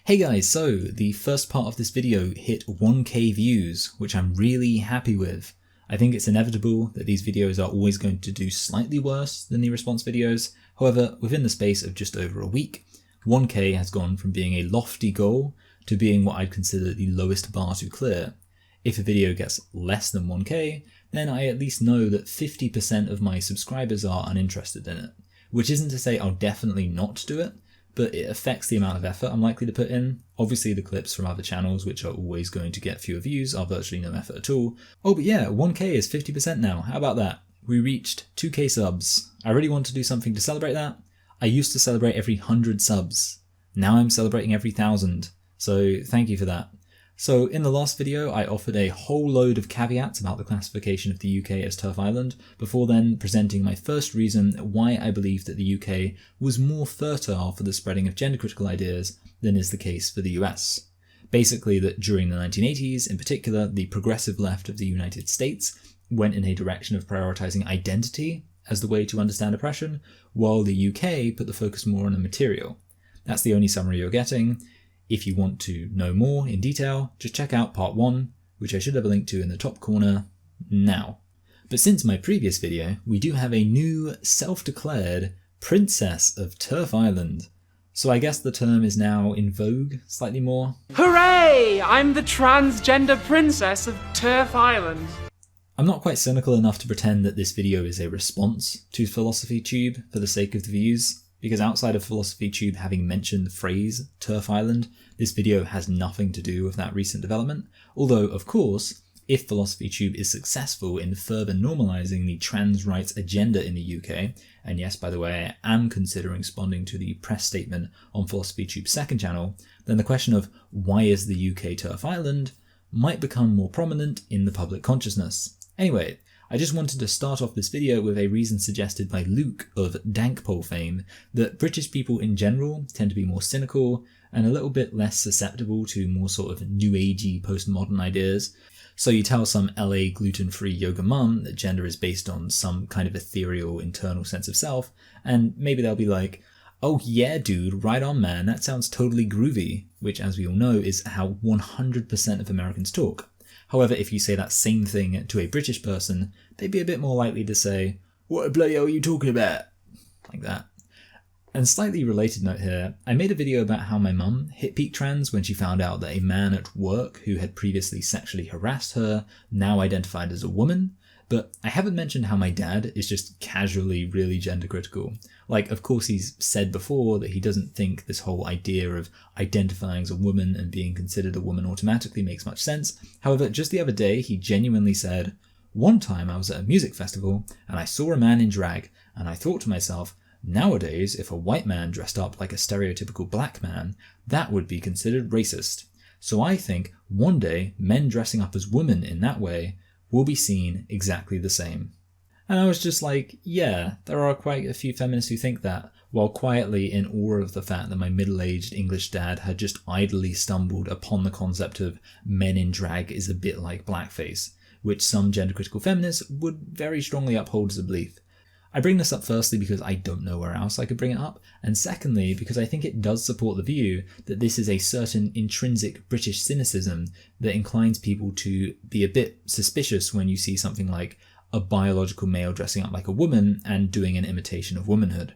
Hey guys, so the first part of this video hit 1k views, which I'm really happy with. I think it's inevitable that these videos are always going to do slightly worse than the response videos. However, within the space of just over a week, 1k has gone from being a lofty goal to being what I'd consider the lowest bar to clear. If a video gets less than 1k, then I at least know that 50% of my subscribers are uninterested in it. Which isn't to say I'll definitely not do it, but it affects the amount of effort I'm likely to put in. Obviously the clips from other channels, which are always going to get fewer views, are virtually no effort at all. Oh, but yeah, 1k is 50% now. How about that? We reached 2k subs. I really want to do something to celebrate that. I used to celebrate every 100 subs. Now I'm celebrating every 1,000. So thank you for that. So in the last video, I offered a whole load of caveats about the classification of the UK as TERF island, before then presenting my first reason why I believe that the UK was more fertile for the spreading of gender critical ideas than is the case for the US. Basically that during the 1980s, in particular, the progressive left of the United States went in a direction of prioritizing identity as the way to understand oppression, while the UK put the focus more on the material. That's the only summary you're getting. If you want to know more in detail, just check out part 1, which I should have a link to in the top corner now. But since my previous video, we do have a new self-declared Princess of TERF Island. So I guess the term is now in vogue slightly more. Hooray! I'm the transgender princess of TERF Island. I'm not quite cynical enough to pretend that this video is a response to Philosophy Tube for the sake of the views, because outside of Philosophy Tube having mentioned the phrase TERF Island, this video has nothing to do with that recent development. Although, of course, if Philosophy Tube is successful in further normalising the trans rights agenda in the UK, and yes, by the way, I am considering responding to the press statement on Philosophy Tube's second channel, then the question of why is the UK TERF Island might become more prominent in the public consciousness. Anyway, I just wanted to start off this video with a reason suggested by Luke of Dankpole fame that British people in general tend to be more cynical and a little bit less susceptible to more sort of new agey postmodern ideas. So you tell some LA gluten-free yoga mum that gender is based on some kind of ethereal internal sense of self, and maybe they'll be like, oh yeah dude, right on man, that sounds totally groovy, which as we all know is how 100% of Americans talk. However, if you say that same thing to a British person, they'd be a bit more likely to say, what the bloody hell are you talking about? Like that. And slightly related note here, I made a video about how my mum hit peak trans when she found out that a man at work who had previously sexually harassed her now identified as a woman, but I haven't mentioned how my dad is just casually really gender critical. Like, of course he's said before that he doesn't think this whole idea of identifying as a woman and being considered a woman automatically makes much sense. However, just the other day he genuinely said, one time I was at a music festival and I saw a man in drag and I thought to myself, nowadays if a white man dressed up like a stereotypical black man, that would be considered racist. So I think one day men dressing up as women in that way will be seen exactly the same. And I was just like, yeah, there are quite a few feminists who think that, while quietly in awe of the fact that my middle-aged English dad had just idly stumbled upon the concept of men in drag is a bit like blackface, which some gender-critical feminists would very strongly uphold as a belief. I bring this up firstly because I don't know where else I could bring it up, and secondly because I think it does support the view that this is a certain intrinsic British cynicism that inclines people to be a bit suspicious when you see something like a biological male dressing up like a woman and doing an imitation of womanhood.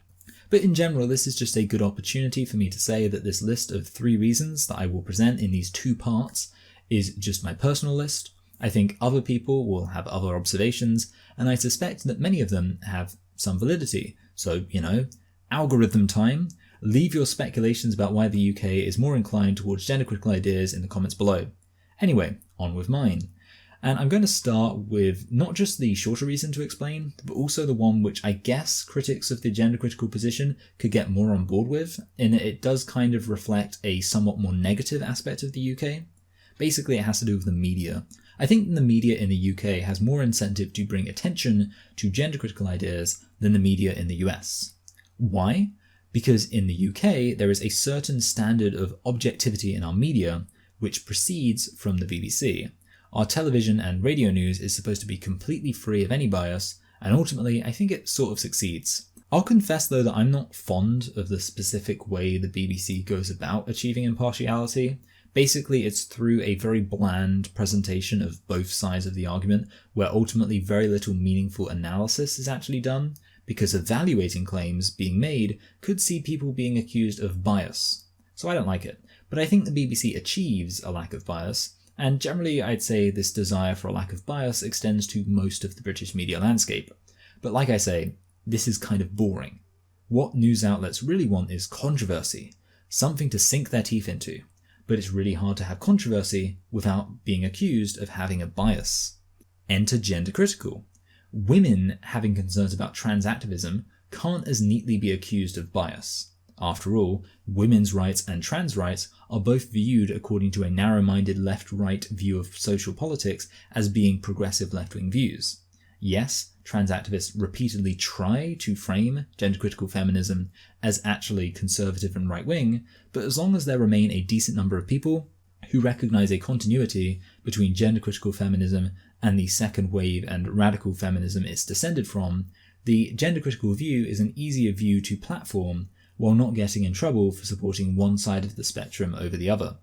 But in general, this is just a good opportunity for me to say that this list of 3 reasons that I will present in these 2 parts is just my personal list. I think other people will have other observations, and I suspect that many of them have some validity. So, you know, algorithm time. Leave your speculations about why the UK is more inclined towards gender critical ideas in the comments below. Anyway, on with mine. And I'm going to start with not just the shorter reason to explain, but also the one which I guess critics of the gender critical position could get more on board with, in that it does kind of reflect a somewhat more negative aspect of the UK. Basically, it has to do with the media. I think the media in the UK has more incentive to bring attention to gender critical ideas than the media in the US. Why? Because in the UK, there is a certain standard of objectivity in our media, which proceeds from the BBC. Our television and radio news is supposed to be completely free of any bias, and ultimately I think it sort of succeeds. I'll confess though that I'm not fond of the specific way the BBC goes about achieving impartiality. Basically, it's through a very bland presentation of both sides of the argument, where ultimately very little meaningful analysis is actually done, because evaluating claims being made could see people being accused of bias. So I don't like it, but I think the BBC achieves a lack of bias, and generally I'd say this desire for a lack of bias extends to most of the British media landscape. But like I say, this is kind of boring. What news outlets really want is controversy, something to sink their teeth into. But it's really hard to have controversy without being accused of having a bias. Enter gender critical. Women having concerns about trans activism can't as neatly be accused of bias. After all, women's rights and trans rights are both viewed according to a narrow-minded left-right view of social politics as being progressive left-wing views. Yes, trans activists repeatedly try to frame gender-critical feminism as actually conservative and right-wing, but as long as there remain a decent number of people who recognise a continuity between gender-critical feminism and the second wave and radical feminism it's descended from, the gender-critical view is an easier view to platform while not getting in trouble for supporting one side of the spectrum over the other.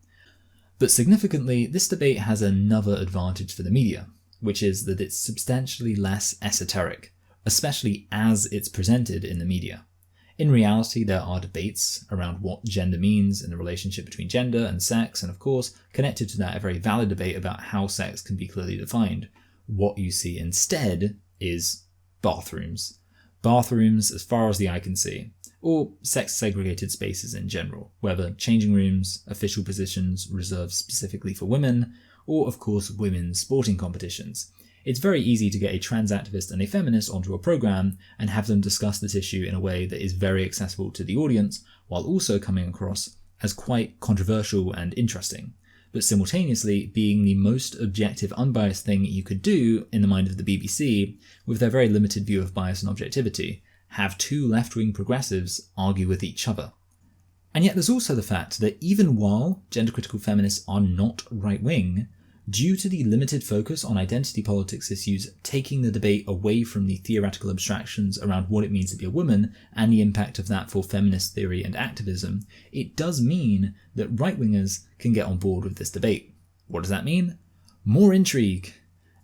But significantly, this debate has another advantage for the media, which is that it's substantially less esoteric, especially as it's presented in the media. In reality, there are debates around what gender means in the relationship between gender and sex, and of course, connected to that, a very valid debate about how sex can be clearly defined. What you see instead is bathrooms. Bathrooms as far as the eye can see, or sex-segregated spaces in general, whether changing rooms, official positions reserved specifically for women, or of course women's sporting competitions. It's very easy to get a trans activist and a feminist onto a program and have them discuss this issue in a way that is very accessible to the audience, while also coming across as quite controversial and interesting, but simultaneously being the most objective, unbiased thing you could do in the mind of the BBC, with their very limited view of bias and objectivity, have two left-wing progressives argue with each other. And yet there's also the fact that even while gender-critical feminists are not right-wing, due to the limited focus on identity politics issues taking the debate away from the theoretical abstractions around what it means to be a woman and the impact of that for feminist theory and activism, it does mean that right-wingers can get on board with this debate. What does that mean? More intrigue.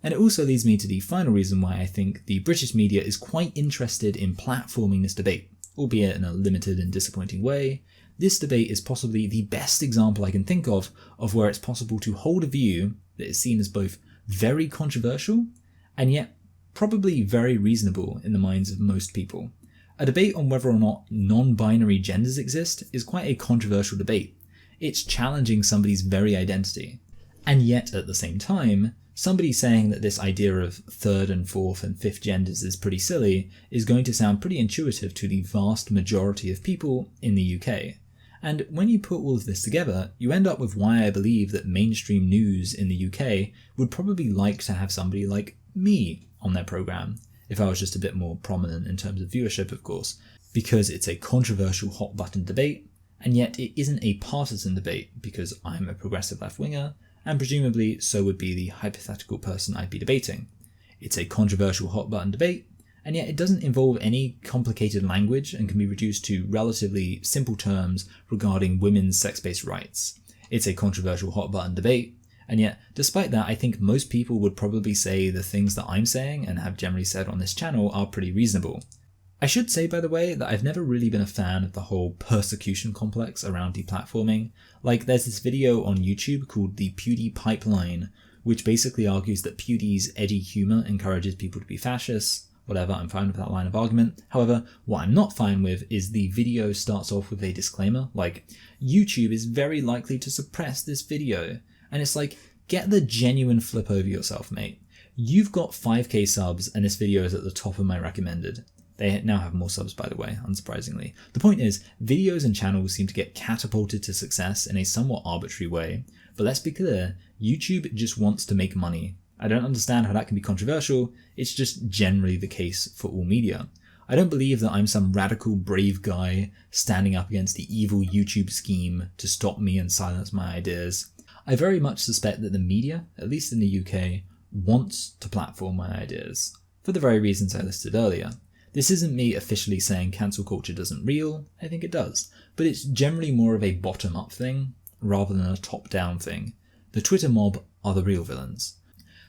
And it also leads me to the final reason why I think the British media is quite interested in platforming this debate, albeit in a limited and disappointing way. This debate is possibly the best example I can think of where it's possible to hold a view that is seen as both very controversial and yet probably very reasonable in the minds of most people. A debate on whether or not non-binary genders exist is quite a controversial debate. It's challenging somebody's very identity. And yet at the same time, somebody saying that this idea of third and fourth and fifth genders is pretty silly is going to sound pretty intuitive to the vast majority of people in the UK. And when you put all of this together, you end up with why I believe that mainstream news in the UK would probably like to have somebody like me on their programme, if I was just a bit more prominent in terms of viewership, of course, because it's a controversial hot-button debate, and yet it isn't a partisan debate because I'm a progressive left-winger, and presumably so would be the hypothetical person I'd be debating. It's a controversial hot-button debate, and yet it doesn't involve any complicated language and can be reduced to relatively simple terms regarding women's sex-based rights. It's a controversial hot-button debate, and yet despite that I think most people would probably say the things that I'm saying and have generally said on this channel are pretty reasonable. I should say, by the way, that I've never really been a fan of the whole persecution complex around deplatforming. Like, there's this video on YouTube called the Pewdie Pipeline, which basically argues that Pewdie's edgy humour encourages people to be fascists. Whatever, I'm fine with that line of argument. However, what I'm not fine with is the video starts off with a disclaimer, like, YouTube is very likely to suppress this video. And it's like, get the genuine flip over yourself, mate. You've got 5k subs and this video is at the top of my recommended. They now have more subs, by the way, unsurprisingly. The point is, videos and channels seem to get catapulted to success in a somewhat arbitrary way. But let's be clear, YouTube just wants to make money. I don't understand how that can be controversial, it's just generally the case for all media. I don't believe that I'm some radical brave guy standing up against the evil YouTube scheme to stop me and silence my ideas. I very much suspect that the media, at least in the UK, wants to platform my ideas, for the very reasons I listed earlier. This isn't me officially saying cancel culture doesn't real, I think it does, but it's generally more of a bottom-up thing rather than a top-down thing. The Twitter mob are the real villains.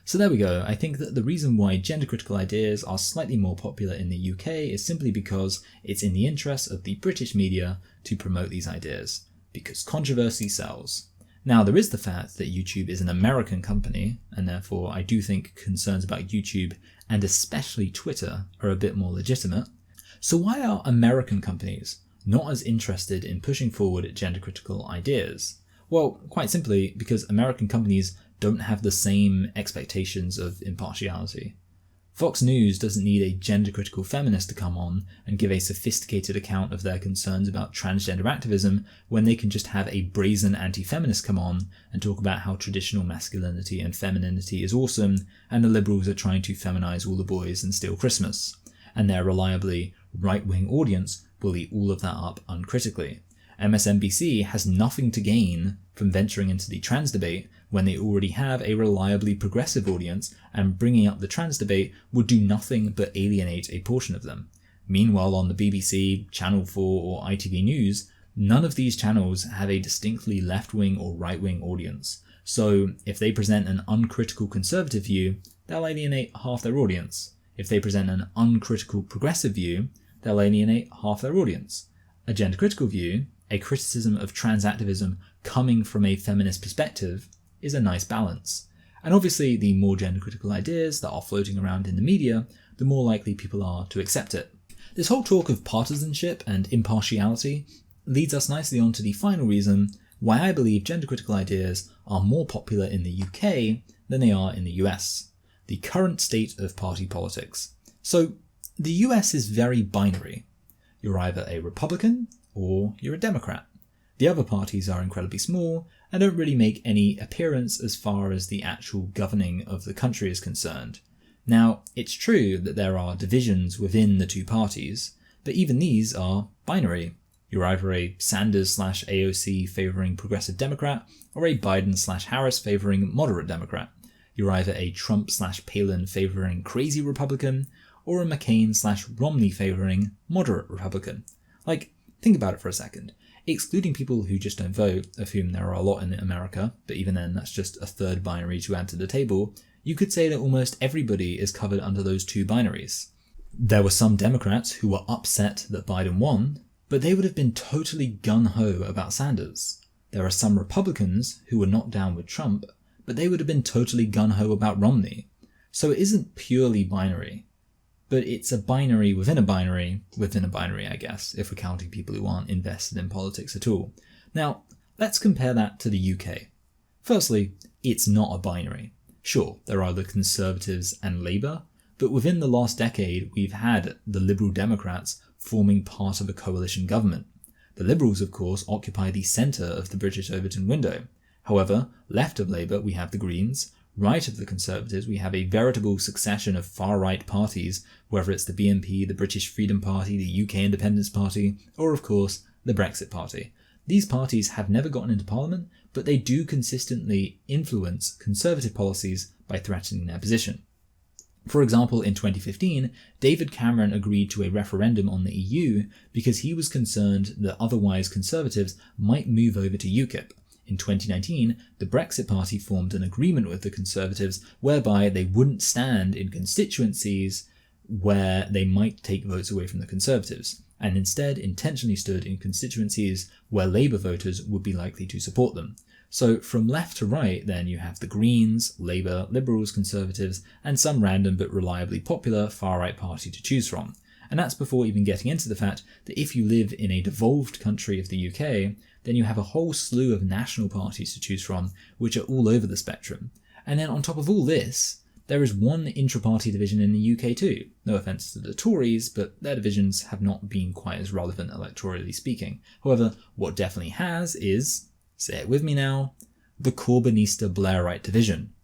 So there we go. I think that the reason why gender-critical ideas are slightly more popular in the UK is simply because it's in the interest of the British media to promote these ideas, because controversy sells. Now, there is the fact that YouTube is an American company, and therefore I do think concerns about YouTube, and especially Twitter, are a bit more legitimate. So why are American companies not as interested in pushing forward gender-critical ideas? Well, quite simply because American companies don't have the same expectations of impartiality. Fox News doesn't need a gender-critical feminist to come on and give a sophisticated account of their concerns about transgender activism when they can just have a brazen anti-feminist come on and talk about how traditional masculinity and femininity is awesome and the liberals are trying to feminize all the boys and steal Christmas. And their reliably right-wing audience will eat all of that up uncritically. MSNBC has nothing to gain from venturing into the trans debate when they already have a reliably progressive audience, and bringing up the trans debate would do nothing but alienate a portion of them. Meanwhile, on the BBC, Channel 4 or ITV News, none of these channels have a distinctly left-wing or right-wing audience. So if they present an uncritical conservative view, they'll alienate half their audience. If they present an uncritical progressive view, they'll alienate half their audience. A gender-critical view, a criticism of trans activism coming from a feminist perspective, is a nice balance. And obviously, the more gender-critical ideas that are floating around in the media, the more likely people are to accept it. This whole talk of partisanship and impartiality leads us nicely on to the final reason why I believe gender-critical ideas are more popular in the UK than they are in the US: the current state of party politics. So, the US is very binary. You're either a Republican or you're a Democrat. The other parties are incredibly small and don't really make any appearance as far as the actual governing of the country is concerned. Now, it's true that there are divisions within the two parties, but even these are binary. You're either a Sanders/AOC favouring progressive Democrat or a Biden/Harris favouring moderate Democrat. You're either a Trump/Palin favouring crazy Republican or a McCain/Romney favouring moderate Republican. Like, think about it for a second. Excluding people who just don't vote, of whom there are a lot in America, but even then that's just a third binary to add to the table, you could say that almost everybody is covered under those two binaries. There were some Democrats who were upset that Biden won, but they would have been totally gung-ho about Sanders. There are some Republicans who were not down with Trump, but they would have been totally gung-ho about Romney. So it isn't purely binary. But it's a binary within a binary, I guess, if we're counting people who aren't invested in politics at all. Now, let's compare that to the UK. Firstly, it's not a binary. Sure, there are the Conservatives and Labour, but within the last decade, we've had the Liberal Democrats forming part of a coalition government. The Liberals, of course, occupy the centre of the British Overton window. However, left of Labour, we have the Greens. Right of the Conservatives, we have a veritable succession of far-right parties, whether it's the BNP, the British Freedom Party, the UK Independence Party, or of course, the Brexit Party. These parties have never gotten into Parliament, but they do consistently influence Conservative policies by threatening their position. For example, in 2015, David Cameron agreed to a referendum on the EU because he was concerned that otherwise Conservatives might move over to UKIP. In 2019, the Brexit Party formed an agreement with the Conservatives whereby they wouldn't stand in constituencies where they might take votes away from the Conservatives, and instead intentionally stood in constituencies where Labour voters would be likely to support them. So from left to right, then you have the Greens, Labour, Liberals, Conservatives, and some random but reliably popular far-right party to choose from. And that's before even getting into the fact that if you live in a devolved country of the UK, then you have a whole slew of national parties to choose from, which are all over the spectrum. And then on top of all this, there is one intra-party division in the UK too. No offence to the Tories, but their divisions have not been quite as relevant electorally speaking. However, what definitely has is, say it with me now, the Corbynista-Blairite division.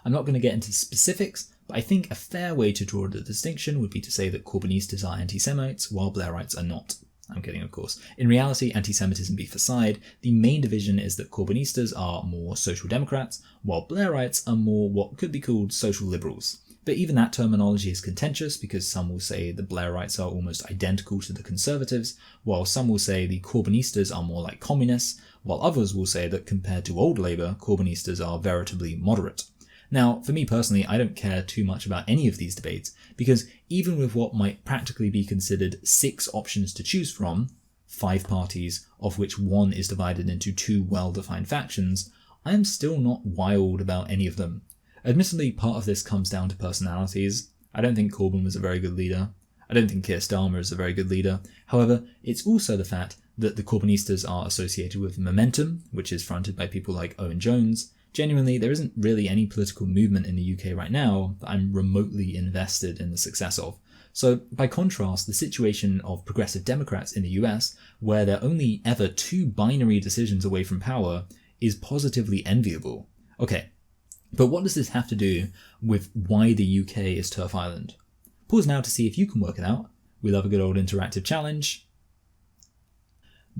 I'm not going to get into specifics, but I think a fair way to draw the distinction would be to say that Corbynistas are anti-Semites, while Blairites are not. I'm kidding, of course. In reality, anti-Semitism beef aside, the main division is that Corbynistas are more social democrats, while Blairites are more what could be called social liberals. But even that terminology is contentious because some will say the Blairites are almost identical to the Conservatives, while some will say the Corbynistas are more like communists, while others will say that compared to old Labour, Corbynistas are veritably moderate. Now, for me personally, I don't care too much about any of these debates, because even with what might practically be considered 6 options to choose from, 5 parties, of which one is divided into 2 well-defined factions, I am still not wild about any of them. Admittedly, part of this comes down to personalities. I don't think Corbyn was a very good leader. I don't think Keir Starmer is a very good leader. However, it's also the fact that the Corbynistas are associated with Momentum, which is fronted by people like Owen Jones. Genuinely, there isn't really any political movement in the UK right now that I'm remotely invested in the success of. So, by contrast, the situation of progressive Democrats in the US, where they're only ever 2 binary decisions away from power, is positively enviable. Okay, but what does this have to do with why the UK is TERF Island? Pause now to see if you can work it out. We love a good old interactive challenge.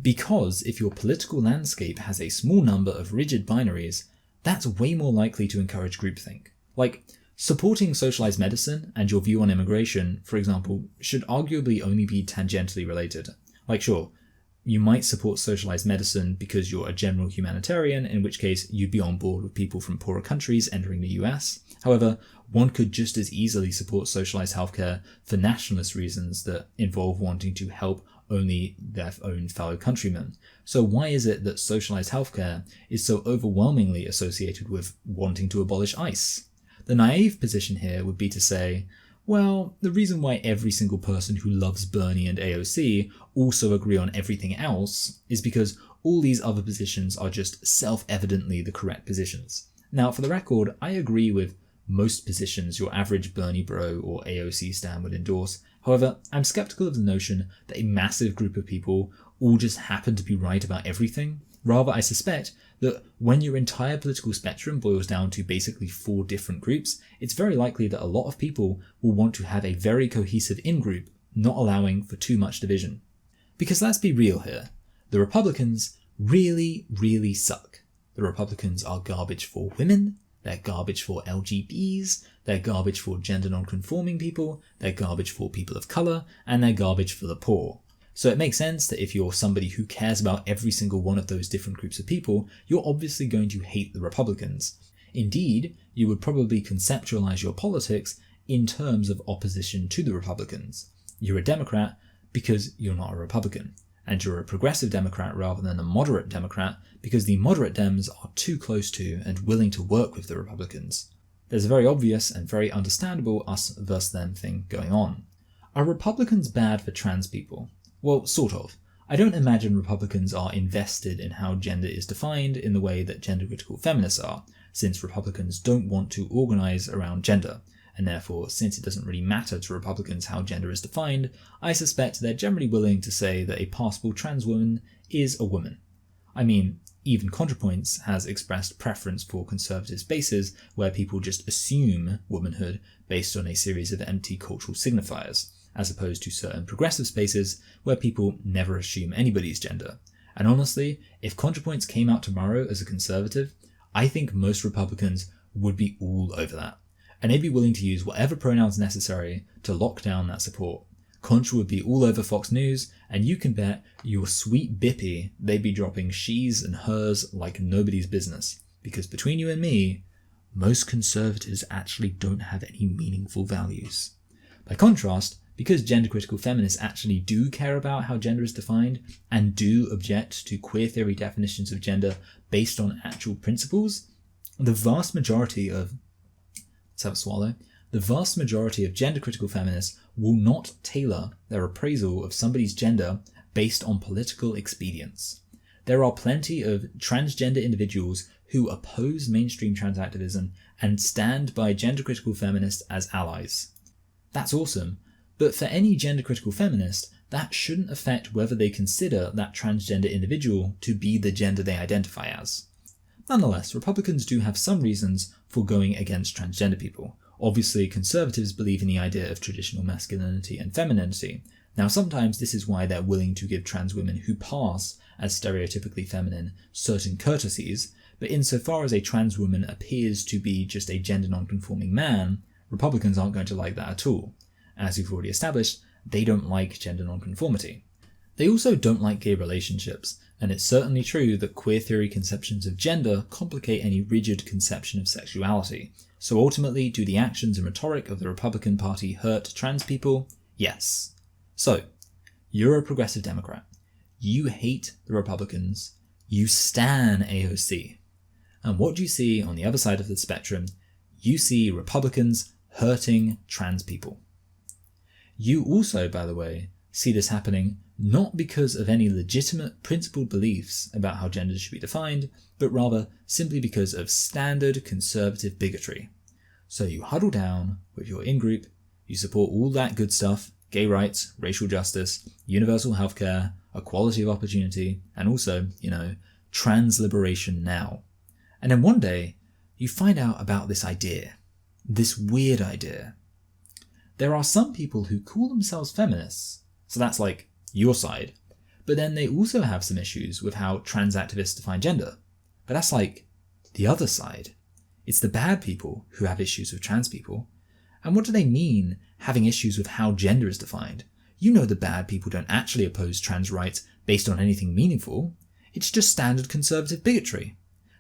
Because if your political landscape has a small number of rigid binaries, that's way more likely to encourage groupthink. Like, supporting socialized medicine and your view on immigration, for example, should arguably only be tangentially related. Like, sure, you might support socialized medicine because you're a general humanitarian, in which case you'd be on board with people from poorer countries entering the US. However, one could just as easily support socialized healthcare for nationalist reasons that involve wanting to help only their own fellow countrymen. So why is it that socialized healthcare is so overwhelmingly associated with wanting to abolish ICE? The naive position here would be to say, well, the reason why every single person who loves Bernie and AOC also agree on everything else is because all these other positions are just self-evidently the correct positions. Now, for the record, I agree with most positions your average Bernie bro or AOC stan would endorse. However, I'm skeptical of the notion that a massive group of people all just happen to be right about everything. Rather, I suspect that when your entire political spectrum boils down to basically 4 different groups, it's very likely that a lot of people will want to have a very cohesive in-group, not allowing for too much division. Because let's be real here, the Republicans really, really suck. The Republicans are garbage for women, they're garbage for LGBs, they're garbage for gender non-conforming people, they're garbage for people of colour, and they're garbage for the poor. So it makes sense that if you're somebody who cares about every single one of those different groups of people, you're obviously going to hate the Republicans. Indeed, you would probably conceptualize your politics in terms of opposition to the Republicans. You're a Democrat because you're not a Republican. And you're a progressive Democrat rather than a moderate Democrat because the moderate Dems are too close to and willing to work with the Republicans. There's a very obvious and very understandable us versus them thing going on. Are Republicans bad for trans people? Well, sort of. I don't imagine Republicans are invested in how gender is defined in the way that gender-critical feminists are, since Republicans don't want to organise around gender, and therefore, since it doesn't really matter to Republicans how gender is defined, I suspect they're generally willing to say that a passable trans woman is a woman. I mean, even ContraPoints has expressed preference for conservative spaces where people just assume womanhood based on a series of empty cultural signifiers, as opposed to certain progressive spaces where people never assume anybody's gender. And honestly, if ContraPoints came out tomorrow as a conservative, I think most Republicans would be all over that. And they'd be willing to use whatever pronouns necessary to lock down that support. Contra would be all over Fox News, and you can bet your sweet bippy they'd be dropping she's and hers like nobody's business. Because between you and me, most conservatives actually don't have any meaningful values. By contrast, because gender-critical feminists actually do care about how gender is defined and do object to queer theory definitions of gender based on actual principles, the vast majority of gender-critical feminists will not tailor their appraisal of somebody's gender based on political expedience. There are plenty of transgender individuals who oppose mainstream trans activism and stand by gender-critical feminists as allies. That's awesome. But for any gender-critical feminist, that shouldn't affect whether they consider that transgender individual to be the gender they identify as. Nonetheless, Republicans do have some reasons for going against transgender people. Obviously, conservatives believe in the idea of traditional masculinity and femininity. Now, sometimes this is why they're willing to give trans women who pass as stereotypically feminine certain courtesies, but insofar as a trans woman appears to be just a gender non-conforming man, Republicans aren't going to like that at all. As we've already established, they don't like gender nonconformity. They also don't like gay relationships, and it's certainly true that queer theory conceptions of gender complicate any rigid conception of sexuality. So ultimately, do the actions and rhetoric of the Republican Party hurt trans people? Yes. So, you're a progressive Democrat. You hate the Republicans. You stan AOC. And what do you see on the other side of the spectrum? You see Republicans hurting trans people. You also, by the way, see this happening not because of any legitimate principled beliefs about how gender should be defined, but rather simply because of standard conservative bigotry. So you huddle down with your in-group, you support all that good stuff, gay rights, racial justice, universal healthcare, equality of opportunity, and also, trans liberation now. And then one day, you find out about this idea, this weird idea. There are some people who call themselves feminists, so that's like your side, but then they also have some issues with how trans activists define gender, but that's like the other side. It's the bad people who have issues with trans people. And what do they mean having issues with how gender is defined? The bad people don't actually oppose trans rights based on anything meaningful. It's just standard conservative bigotry.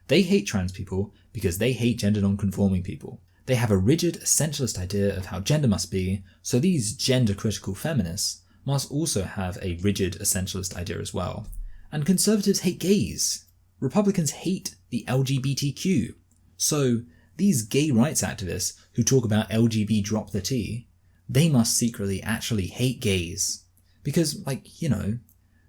They hate trans people because they hate gender non-conforming people. They have a rigid, essentialist idea of how gender must be, so these gender-critical feminists must also have a rigid, essentialist idea as well. And conservatives hate gays. Republicans hate the LGBTQ. So these gay rights activists who talk about LGB drop the T, they must secretly actually hate gays. Because,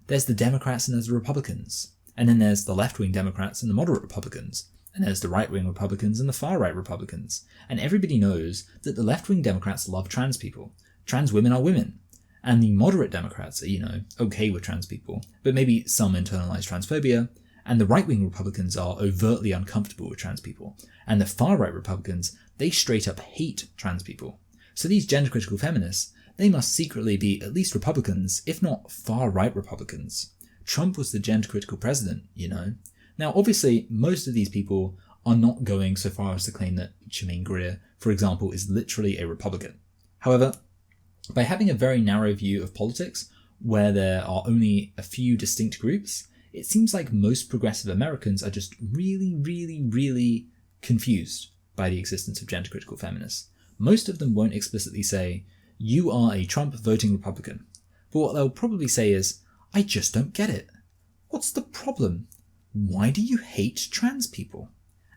there's the Democrats and there's the Republicans. And then there's the left-wing Democrats and the moderate Republicans. And there's the right-wing Republicans and the far-right Republicans. And everybody knows that the left-wing Democrats love trans people. Trans women are women. And the moderate Democrats are, okay with trans people, but maybe some internalized transphobia. And the right-wing Republicans are overtly uncomfortable with trans people. And the far-right Republicans, they straight up hate trans people. So these gender-critical feminists, they must secretly be at least Republicans, if not far-right Republicans. Trump was the gender-critical president, Now, obviously, most of these people are not going so far as to claim that Chemaine Greer, for example, is literally a Republican. However, by having a very narrow view of politics, where there are only a few distinct groups, it seems like most progressive Americans are just really, really, really confused by the existence of gender-critical feminists. Most of them won't explicitly say, you are a Trump voting Republican. But what they'll probably say is, I just don't get it. What's the problem? Why do you hate trans people?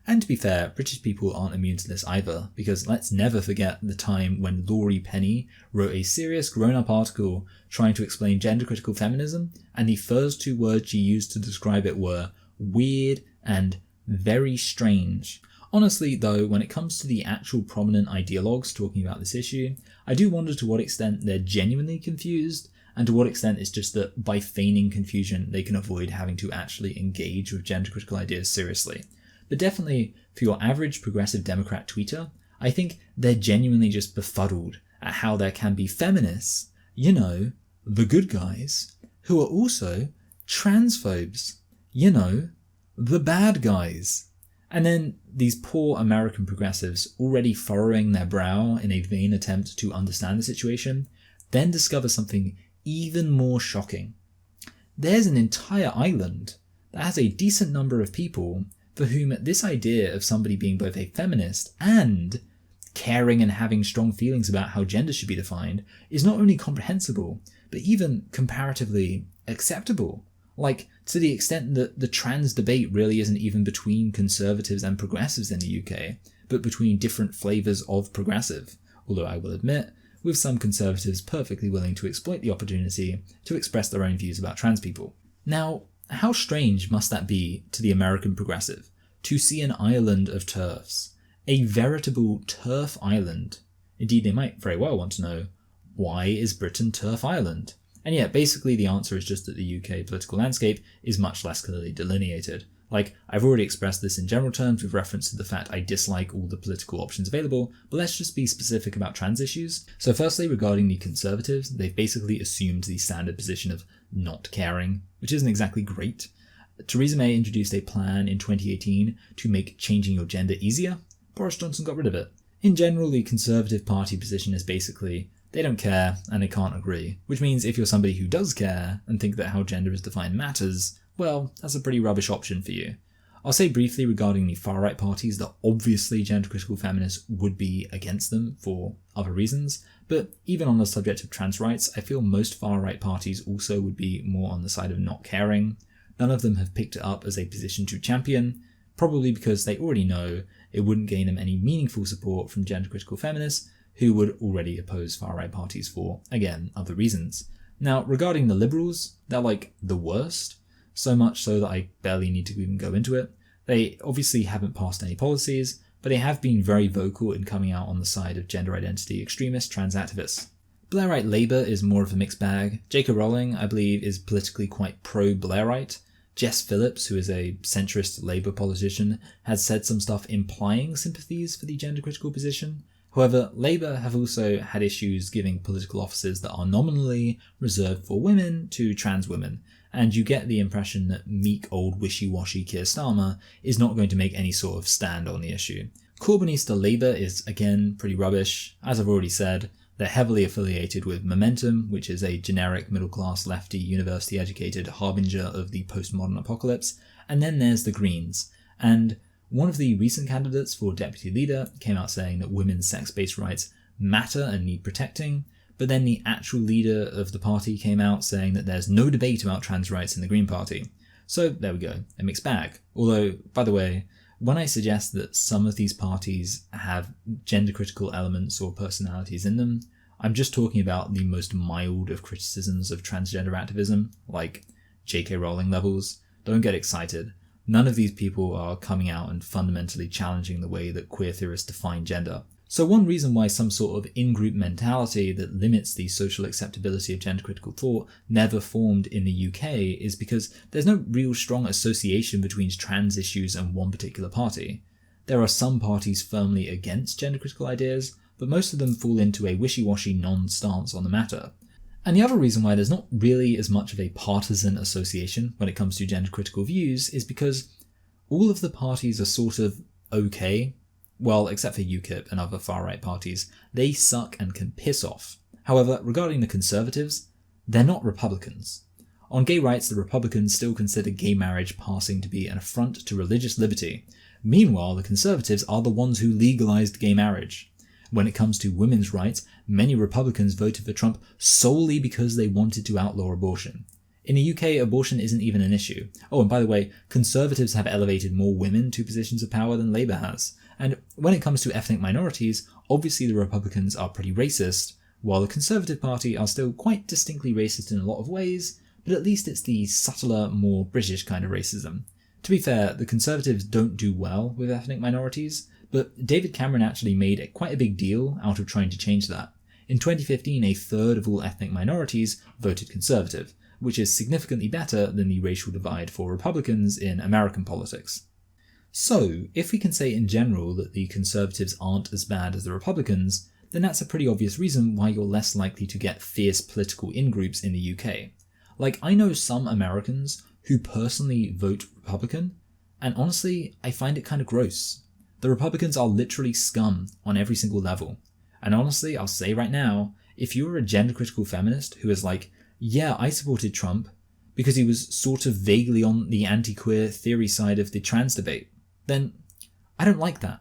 And to be fair, British people aren't immune to this either, because let's never forget the time when Laurie Penny wrote a serious grown-up article trying to explain gender-critical feminism, and the first two words she used to describe it were weird and very strange. Honestly, though, when it comes to the actual prominent ideologues talking about this issue, I do wonder to what extent they're genuinely confused, and to what extent it's just that by feigning confusion they can avoid having to actually engage with gender-critical ideas seriously. But definitely, for your average progressive Democrat tweeter, I think they're genuinely just befuddled at how there can be feminists, the good guys, who are also transphobes, the bad guys. And then these poor American progressives, already furrowing their brow in a vain attempt to understand the situation, then discover something even more shocking. There's an entire island that has a decent number of people for whom this idea of somebody being both a feminist and caring and having strong feelings about how gender should be defined is not only comprehensible, but even comparatively acceptable. Like, to the extent that the trans debate really isn't even between conservatives and progressives in the UK, but between different flavours of progressive. Although I will admit, with some conservatives perfectly willing to exploit the opportunity to express their own views about trans people. Now, how strange must that be to the American progressive to see an island of TERFs, a veritable TERF island? Indeed, they might very well want to know, why is Britain TERF island? And yet, basically the answer is just that the UK political landscape is much less clearly delineated. Like, I've already expressed this in general terms with reference to the fact I dislike all the political options available, but let's just be specific about trans issues. So firstly, regarding the Conservatives, they've basically assumed the standard position of not caring, which isn't exactly great. Theresa May introduced a plan in 2018 to make changing your gender easier. Boris Johnson got rid of it. In general, the Conservative Party position is basically they don't care and they can't agree, which means if you're somebody who does care and think that how gender is defined matters, well, that's a pretty rubbish option for you. I'll say briefly regarding the far-right parties that obviously gender-critical feminists would be against them for other reasons, but even on the subject of trans rights, I feel most far-right parties also would be more on the side of not caring. None of them have picked it up as a position to champion, probably because they already know it wouldn't gain them any meaningful support from gender-critical feminists who would already oppose far-right parties for, again, other reasons. Now, regarding the Liberals, they're like the worst, so much so that I barely need to even go into it. They obviously haven't passed any policies, but they have been very vocal in coming out on the side of gender identity extremist trans activists. Blairite Labour is more of a mixed bag. J.K. Rowling, I believe, is politically quite pro-Blairite. Jess Phillips, who is a centrist Labour politician, has said some stuff implying sympathies for the gender-critical position. However, Labour have also had issues giving political offices that are nominally reserved for women to trans women, and you get the impression that meek old wishy-washy Keir Starmer is not going to make any sort of stand on the issue. Corbynista Labour is, again, pretty rubbish. As I've already said, they're heavily affiliated with Momentum, which is a generic middle-class lefty university-educated harbinger of the postmodern apocalypse, and then there's the Greens. And one of the recent candidates for deputy leader came out saying that women's sex-based rights matter and need protecting, but then the actual leader of the party came out saying that there's no debate about trans rights in the Green Party. So there we go, a mixed bag. Although, by the way, when I suggest that some of these parties have gender-critical elements or personalities in them, I'm just talking about the most mild of criticisms of transgender activism, like J.K. Rowling levels. Don't get excited. None of these people are coming out and fundamentally challenging the way that queer theorists define gender. So one reason why some sort of in-group mentality that limits the social acceptability of gender-critical thought never formed in the UK is because there's no real strong association between trans issues and one particular party. There are some parties firmly against gender-critical ideas, but most of them fall into a wishy-washy non-stance on the matter. And the other reason why there's not really as much of a partisan association when it comes to gender-critical views is because all of the parties are sort of okay. Well, except for UKIP and other far-right parties, they suck and can piss off. However, regarding the Conservatives, they're not Republicans. On gay rights, the Republicans still consider gay marriage passing to be an affront to religious liberty. Meanwhile, the Conservatives are the ones who legalized gay marriage. When it comes to women's rights, many Republicans voted for Trump solely because they wanted to outlaw abortion. In the UK, abortion isn't even an issue. Oh, and by the way, Conservatives have elevated more women to positions of power than Labour has. And when it comes to ethnic minorities, obviously the Republicans are pretty racist, while the Conservative Party are still quite distinctly racist in a lot of ways, but at least it's the subtler, more British kind of racism. To be fair, the Conservatives don't do well with ethnic minorities, but David Cameron actually made quite a big deal out of trying to change that. In 2015, a third of all ethnic minorities voted Conservative, which is significantly better than the racial divide for Republicans in American politics. So, if we can say in general that the Conservatives aren't as bad as the Republicans, then that's a pretty obvious reason why you're less likely to get fierce political in-groups in the UK. Like, I know some Americans who personally vote Republican, and honestly, I find it kind of gross. The Republicans are literally scum on every single level. And honestly, I'll say right now, if you're a gender-critical feminist who is like, yeah, I supported Trump because he was sort of vaguely on the anti-queer theory side of the trans debate, then I don't like that.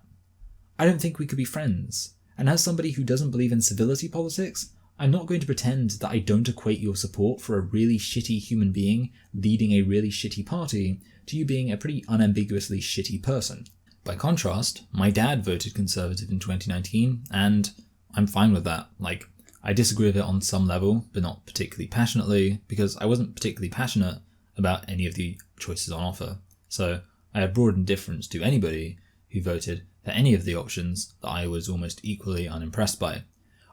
I don't think we could be friends. And as somebody who doesn't believe in civility politics, I'm not going to pretend that I don't equate your support for a really shitty human being leading a really shitty party to you being a pretty unambiguously shitty person. By contrast, my dad voted Conservative in 2019, and I'm fine with that. Like, I disagree with it on some level, but not particularly passionately, because I wasn't particularly passionate about any of the choices on offer. So I have broad indifference to anybody who voted for any of the options that I was almost equally unimpressed by.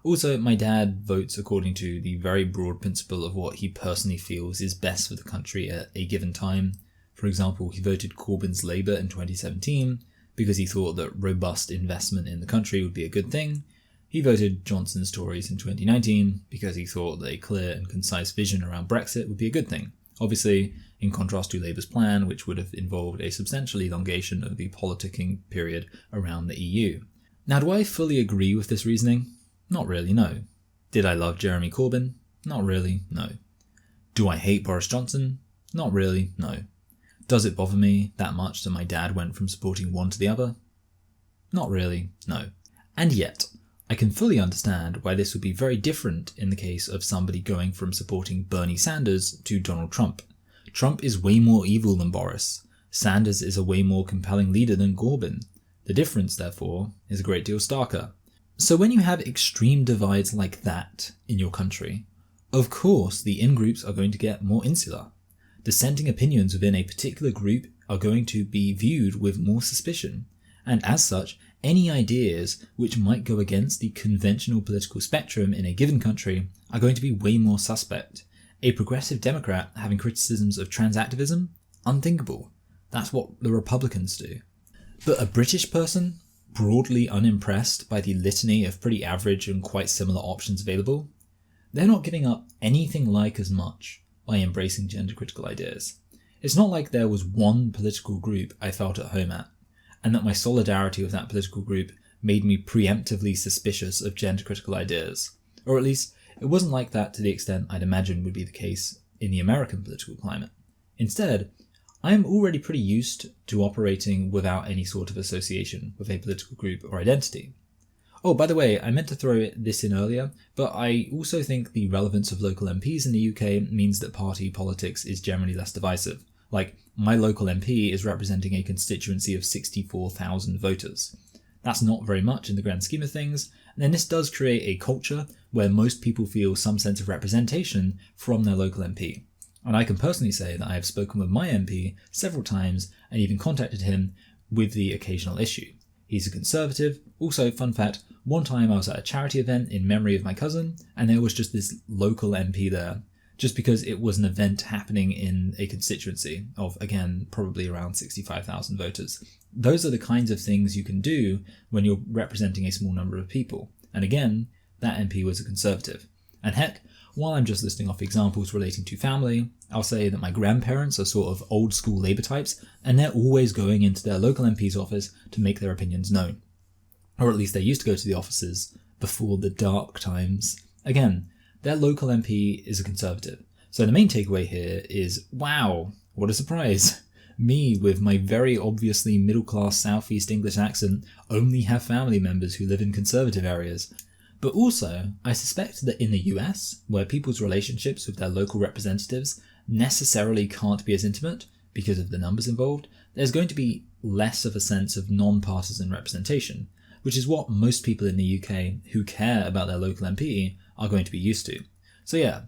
Also, my dad votes according to the very broad principle of what he personally feels is best for the country at a given time. For example, he voted Corbyn's Labour in 2017 because he thought that robust investment in the country would be a good thing. He voted Johnson's Tories in 2019 because he thought that a clear and concise vision around Brexit would be a good thing. Obviously, in contrast to Labour's plan, which would have involved a substantial elongation of the politicking period around the EU. Now, do I fully agree with this reasoning? Not really, no. Did I love Jeremy Corbyn? Not really, no. Do I hate Boris Johnson? Not really, no. Does it bother me that much that my dad went from supporting one to the other? Not really, no. And yet, I can fully understand why this would be very different in the case of somebody going from supporting Bernie Sanders to Donald Trump. Trump is way more evil than Boris. Sanders is a way more compelling leader than Corbyn. The difference, therefore, is a great deal starker. So when you have extreme divides like that in your country, of course the in-groups are going to get more insular. Dissenting opinions within a particular group are going to be viewed with more suspicion, and as such, any ideas which might go against the conventional political spectrum in a given country are going to be way more suspect. A progressive Democrat having criticisms of trans activism? Unthinkable. That's what the Republicans do. But a British person, broadly unimpressed by the litany of pretty average and quite similar options available, they're not giving up anything like as much by embracing gender-critical ideas. It's not like there was one political group I felt at home at, and that my solidarity with that political group made me preemptively suspicious of gender-critical ideas. Or at least, it wasn't like that to the extent I'd imagine would be the case in the American political climate. Instead, I am already pretty used to operating without any sort of association with a political group or identity. Oh, by the way, I meant to throw this in earlier, but I also think the relevance of local MPs in the UK means that party politics is generally less divisive. Like, my local MP is representing a constituency of 64,000 voters. That's not very much in the grand scheme of things, and this does create a culture where most people feel some sense of representation from their local MP. And I can personally say that I have spoken with my MP several times and even contacted him with the occasional issue. He's a Conservative. Also, fun fact, one time I was at a charity event in memory of my cousin, and there was just this local MP there, just because it was an event happening in a constituency of, again, probably around 65,000 voters. Those are the kinds of things you can do when you're representing a small number of people. And again, that MP was a Conservative. And heck, while I'm just listing off examples relating to family, I'll say that my grandparents are sort of old school Labour types, and they're always going into their local MP's office to make their opinions known. Or at least they used to go to the offices before the dark times. Again, their local MP is a Conservative. So the main takeaway here is, wow, what a surprise. Me, with my very obviously middle-class Southeast English accent, only have family members who live in Conservative areas. But also, I suspect that in the US, where people's relationships with their local representatives necessarily can't be as intimate because of the numbers involved, there's going to be less of a sense of non-partisan representation, which is what most people in the UK who care about their local MP are going to be used to. So yeah,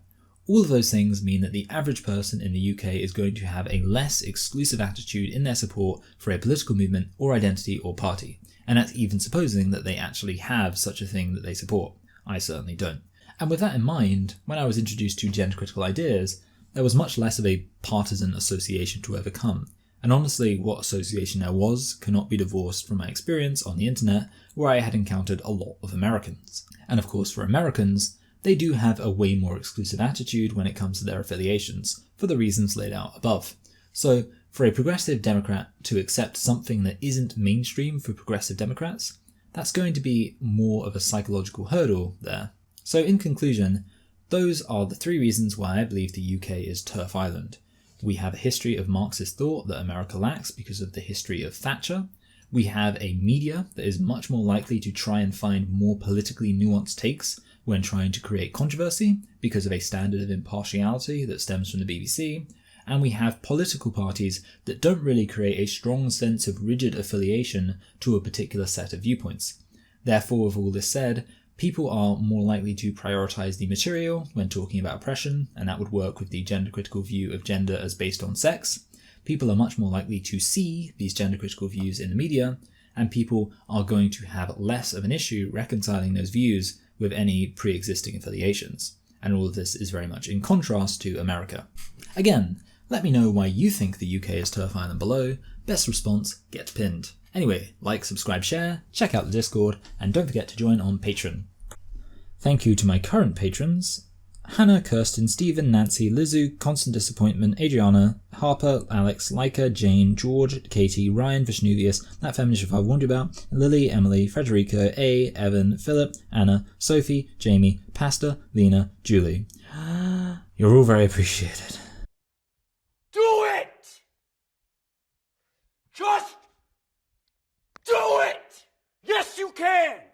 all of those things mean that the average person in the UK is going to have a less exclusive attitude in their support for a political movement or identity or party. And that's even supposing that they actually have such a thing that they support. I certainly don't. And with that in mind, when I was introduced to gender-critical ideas, there was much less of a partisan association to overcome. And honestly, what association there was cannot be divorced from my experience on the internet, where I had encountered a lot of Americans. And of course, for Americans, they do have a way more exclusive attitude when it comes to their affiliations, for the reasons laid out above. So, for a progressive Democrat to accept something that isn't mainstream for progressive Democrats, that's going to be more of a psychological hurdle there. So in conclusion, those are the three reasons why I believe the UK is TERF Island. We have a history of Marxist thought that America lacks because of the history of Thatcher. We have a media that is much more likely to try and find more politically nuanced takes when trying to create controversy because of a standard of impartiality that stems from the BBC. And we have political parties that don't really create a strong sense of rigid affiliation to a particular set of viewpoints. Therefore, with all this said, people are more likely to prioritise the material when talking about oppression, and that would work with the gender-critical view of gender as based on sex. People are much more likely to see these gender-critical views in the media, and people are going to have less of an issue reconciling those views with any pre-existing affiliations. And all of this is very much in contrast to America. Again, let me know why you think the UK is TERF Island below. Best response gets pinned. Anyway, like, subscribe, share, check out the Discord, and don't forget to join on Patreon. Thank you to my current patrons, Hannah, Kirsten, Stephen, Nancy, Lizu, Constant Disappointment, Adriana, Harper, Alex, Leica, Jane, George, Katie, Ryan, Vishnuvius, That Feminist If I Warned You About, Lily, Emily, Frederica, A, Evan, Philip, Anna, Sophie, Jamie, Pastor, Lena, Julie. You're all very appreciated. Do it! Just do it! Yes, you can!